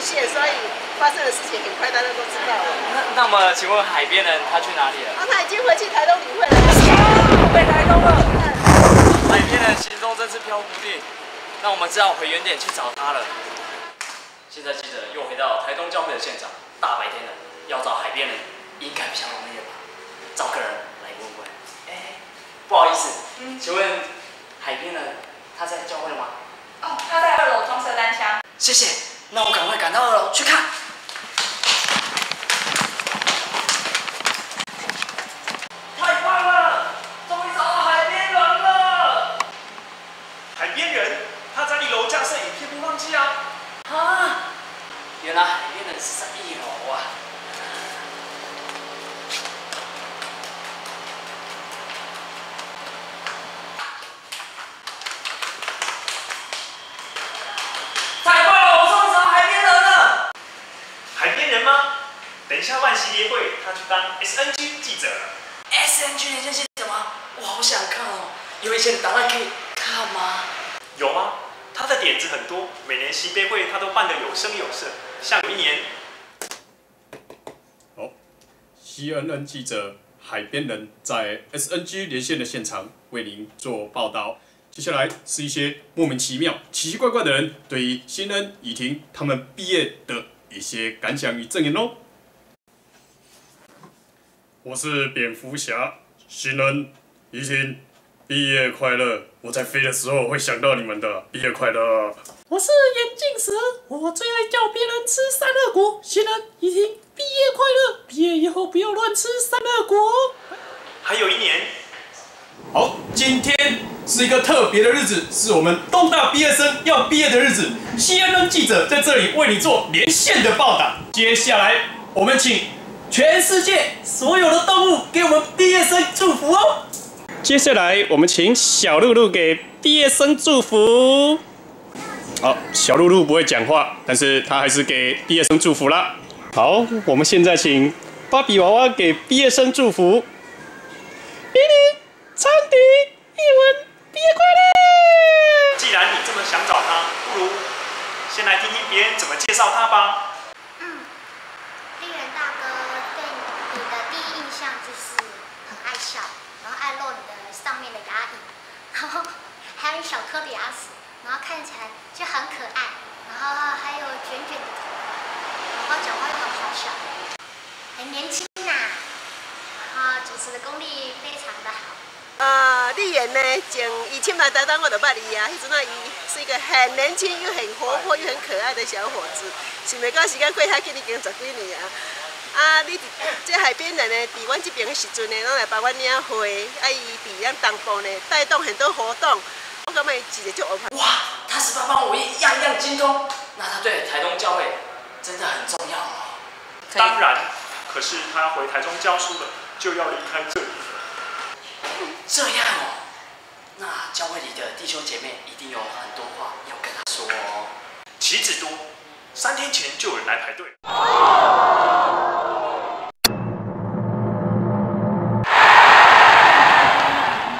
线，所以发生的事情很快大家都知道了。那么，请问海边人他去哪里了？他已经回去台东领会了。回台东了。海边人行踪真是飘忽不定，那我们只好回原点去找他了。现在记者又回到台东交会的现场，大白天的要找海边人，应该比较容易了吧？找个人来问问。不好意思，请问海边人他在教会吗？哦，他在2楼装设单枪。谢谢，那我赶快赶到2楼去看。太棒了，终于找到海边人了！海边人他在1楼架设影片播放器啊。啊，原来海边人是在1楼啊。等一下，万熙联会他去当 SNG 记者了。SNG 连线记者吗？我好想看哦，有以前的档案可以看吗？有啊，他的点子很多，每年西杯会他都办得有声有色。像有一年，CNN 记者海边人在 SNG 连线的现场为您做报道。接下来是一些莫名其妙、奇奇怪怪的人对于新恩、以婷他们毕业的一些感想与赠言哦。我是蝙蝠侠，新恩、以婷，毕业快乐！我在飞的时候会想到你们的，毕业快乐！我是眼镜蛇，我最爱叫别人吃三乐果。新恩、以婷，毕业快乐！毕业以后不要乱吃三乐果哦。还有一年。好，今天是一个特别的日子，是我们东大毕业生要毕业的日子。CNN 记者在这里为你做连线的报道。接下来，我们请全世界所有的动物给我们毕业生祝福哦。接下来，我们请小露露给毕业生祝福。好，小露露不会讲话，但是她还是给毕业生祝福啦。好，我们现在请芭比娃娃给毕业生祝福。李李。昌迪、一文，毕业快乐！既然你这么想找他，不如先来听听别人怎么介绍他吧。丽人大哥对你的第一印象就是很爱笑，然后爱露你的上面的牙龈，然后还有你小颗的牙齿，然后看起来就很可爱，然后还有卷卷的头发，然后讲话又很好笑，很年轻呐，然后主持的功力非常的好。丽媛呢，以前来台东我就捌伊啊，迄阵啊，伊是一个很年轻又很活泼又很可爱的小伙子。想袂到时间过遐紧，已经10几年啊！你这海边人呢，伫阮这边的时阵呢，拢来帮阮领会，伊伫咱东部呢，带动很多活动。我感觉伊一个就欧派。哇，他18般武艺样样精通，那他对台东教会真的很重要哦。当然，可是他要回台中教书了，就要离开这里了。这样哦，那教会里的弟兄姐妹一定有很多话要跟他说哦。棋子多，3天前就有人来排队。然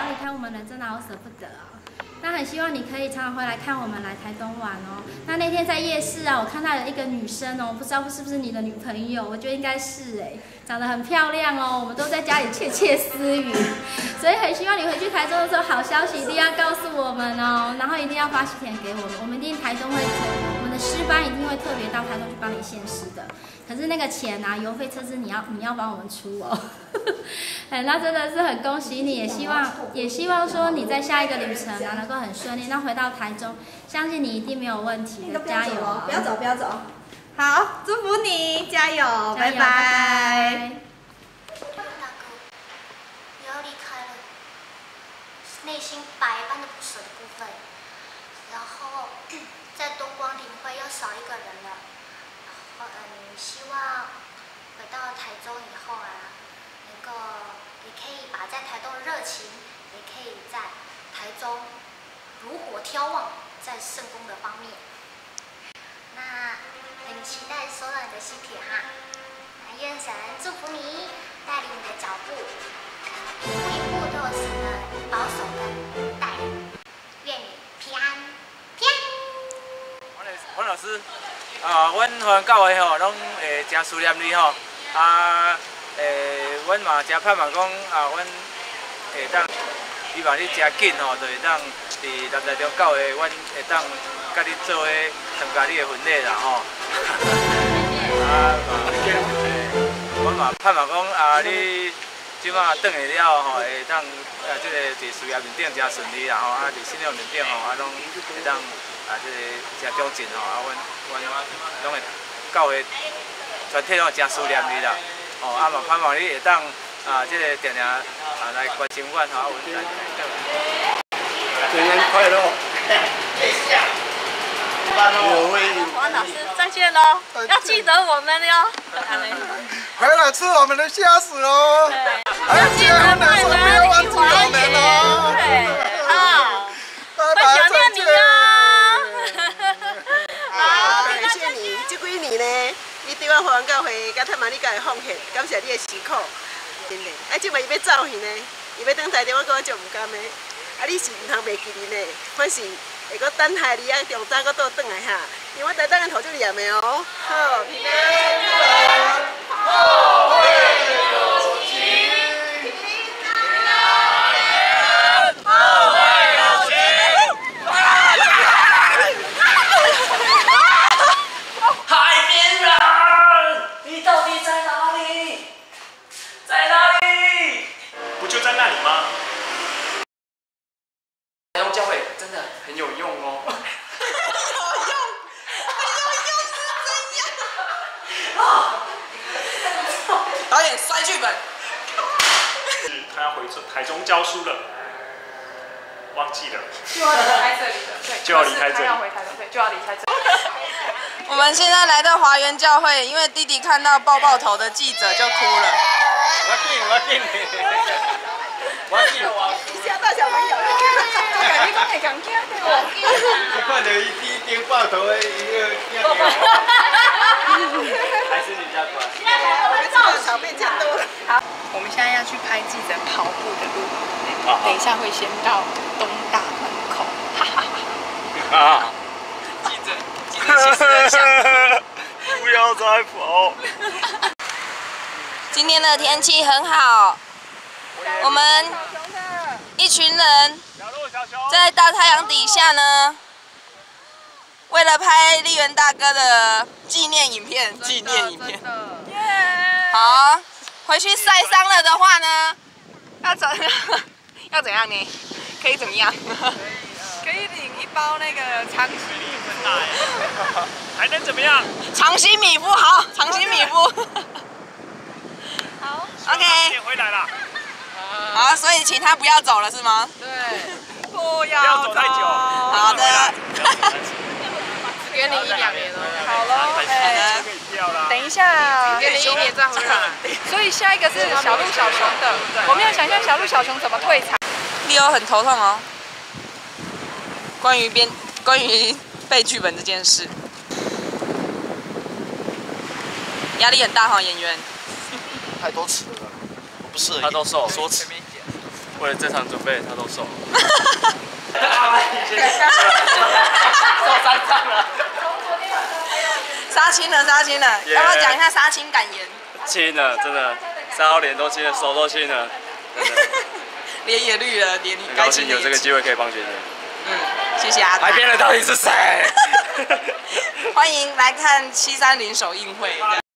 后离开我们人真的好舍不得啊。那很希望你可以常常回来看我们来台东玩哦。那天在夜市啊，我看到有一个女生哦，不知道是不是你的女朋友，我觉得应该是哎，长得很漂亮哦。我们都在家里窃窃私语，所以很希望你回去台中的时候，好消息一定要告诉我们哦，然后一定要发喜帖给我们，我们一定台中会，我们的师班一定会特别到台中去帮你献诗的。可是那个钱啊，邮费车资你要帮我们出哦。哎，那真的是很恭喜你，也希望说你在下一个旅程啊能够很顺利。那回到台中，相信你一定没有问题的，加油！不要走，不要走。好，祝福你，加油，拜拜。大哥，你要离开了，内心百般的不舍的部分。然后在东光领会又少一个人了。然后希望回到台中以后啊，能够也可以把在台东的热情，也可以在台中如火挑旺，在圣功的方面。那很期待收到你的喜帖哈。那愿神祝福你，带领你的脚步，一步一步都有神的保守跟带领。愿你平安，平安。黄老师，阮华人教会吼，拢会真思念你吼。阮嘛真盼望讲阮会当希望你真紧吼，就会当伫南台中教会，阮会当甲你做伙参加你的婚礼啦吼。阮嘛盼望讲你即马转去了吼，会当即个伫事业面顶真顺利啦吼，伫信仰面顶吼，拢会当即个真长进吼，阮拢会教会全体拢会真思念你啦。哦，嘛盼望你会当即个定定来关心阮吼，阮来。新年快乐！王老师再见喽，要记得我们哟。回来吃我们的虾子哦！要记得买的一环钱。好，会想念你哦。好，感谢你，这几年呢，你对我华人教会甲探望你家的奉献，感谢你的辛苦，真的。即摆伊要走去呢，伊要等台中，我感觉就唔甘的。你是唔通袂记你呢？反是会搁等下你中早搁倒转来哈，因为我台东的头就念的哦。好，平安。后会有期。后会有期。海边人，你到底在哪里？在哪里？不就在那里吗？台东教会真的很有用哦。导演塞剧本。他要回台中教书了，忘记了。就要离开这里了，对。就要离开这里。要回台中，对，就要离开这里。我们现在来到华园教会，因为弟弟看到爆爆头的记者就哭了。你吓到小朋友了。你讲会讲听对你看到伊第一顶爆头的一个还是你家乖。场面真多了。好，我们现在要去拍记者跑步的路，等一下会先到东大门口。啊！记者其实很像。不要再跑。今天的天气很好，我们一群人在大太阳底下呢，为了拍立原大哥的纪念影片。好，回去晒伤了的话呢，要怎样呢？可以怎么样？可以领一包那个长期米粉还能怎么样？长期米夫好，长期米夫。好 ，OK。回来了。好，所以请他不要走了是吗？对，不要走太久。好的。给你1、2年哦。好了，等一下给你1年再回来。所以下一个是小鹿小熊的，我们要想象小鹿小熊怎么退场。Leo 很头痛哦，关于背剧本这件事，压力很大哈，演员。太多词了，我不适合。他都瘦，说辞。为了这场准备，他都瘦。受3张了。杀青了，要不要讲一下杀青感言？青了，真的，3号脸都青了，手都青了，真的。脸也绿了，脸很高兴有这个机会可以帮姐姐。谢谢阿达。海边人到底是谁？欢迎来看730首映会。